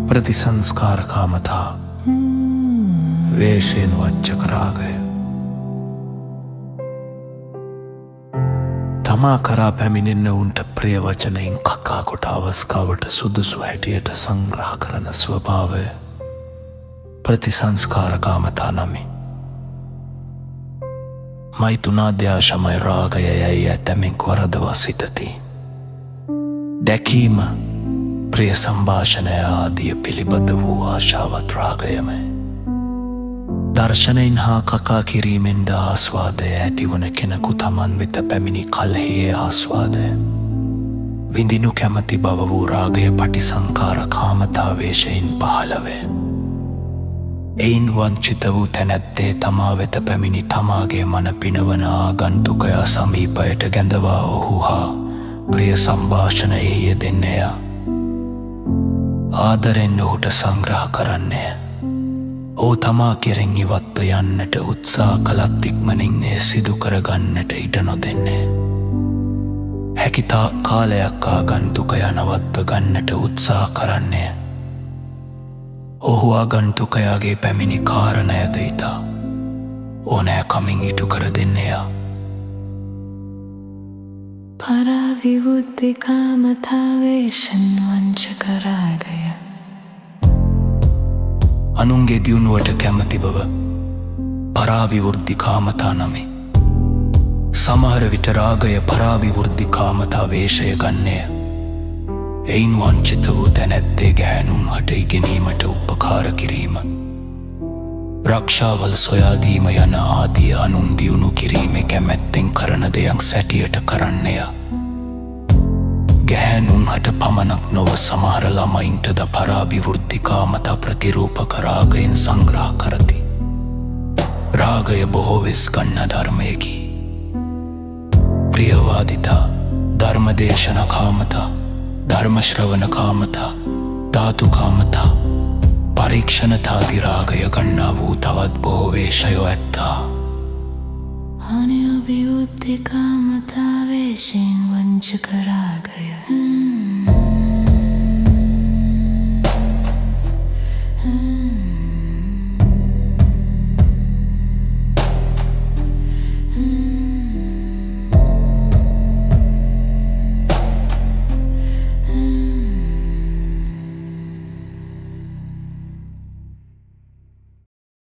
प्रतिसंस्कार कामता वेशेन वंचक रागය තමා කරා පැමිණෙන්න උන්ට ප්‍රිය වචනයෙන් කකා කොට අවස්ථාවට සුදුසු හැටියට සංග්‍රහ කරන ස්වභාවය ප්‍රතිසංස්කාර කාමතා නමි. මෛතුනාද්‍යාශමය රාගය යැයි ඇතැමින් වරදවා සිතති. දැකීම ප්‍රිය සම්භාෂණය ආදිය පිළිබඳ වූ ආශාවත් රාගයමයි. දර්ශනයෙන් හා කකා කිරීමෙන්ද ආස්වාදය ඇතිවන කෙනෙකු තමන් වෙත පැමිණි කල්හියේ ආස්වාදය විඳිනු කැමති බව වූ රාගය පටිසංකාර කාමතාවේශයෙන් පහළවේ. එයින් වංචිත වූ තැනැත්තේ තමා වෙත පැමිණි තමාගේ මන පිනවන ආගන්තුකයා සමීපයට ගැඳවා ඔහු හා ප්‍රිය සම්භාෂණයේ යෙදෙන්නේය. ආදරෙන් ඔහුට සංග්‍රහ කරන්නේ ඔහු තමා කෙරෙන් ඉවත්ව යන්නට උත්සාහ කළත් ඉක්මනින් එය සිදු කරගන්නට ඉඩ නොදෙන්නේ. හැකිතා කාලයක් ආගන්තුකයා නවත්ව ගන්නට උත්සාහ කරන්නේ ඔහු ආගන්තුකයාගේ පැමිණි කාරණයද ඉතා ඕනෑ කමින් ඉටු කර දෙන්නේය. පරාවිවුද්ධි කාමතාවේශන් වංචක රාගය අනුන්ගේ දියුණුවට කැමති බව පරාවිවෘද්ධි කාමතා නමි. සමහර විට රාගය පරාවිවෘද්ධි කාමතා වේශය ගන්නේය. එයින් වංචිත වූ තැනැත්තේ ගැහැණුම් හට ඉගෙනීමට උපකාර කිරීම රක්ෂාවල් සොයාදීම යන ආදිය අනුන් දියුණු කිරීමේ කැමැත්තෙන් කරන දෙයක් සැටියට කරන්නේය. ගැහැණුම් හට පමණක් නොව සමහර ළමයින්ටද පරාභිවෘද්ධි කාමතා ප්‍රතිරූපක රාගයෙන් සංග්‍රහ කරති. රාගය බොහෝ වෙස් ගන්න ධර්මයකි. ප්‍රියවාදිතා, ධර්මදේශන කාමතා, ධර්මශ්‍රවණ කාමතා, ධාතු කාමතා, පරීක්ෂණතාදි රාගය ගන්නා වූ තවත් බොහෝ වේශයෝ ඇත්තා. අනව්‍යුද්ධි කාමතාවේශයෙන් වංචක රාගය Hmm.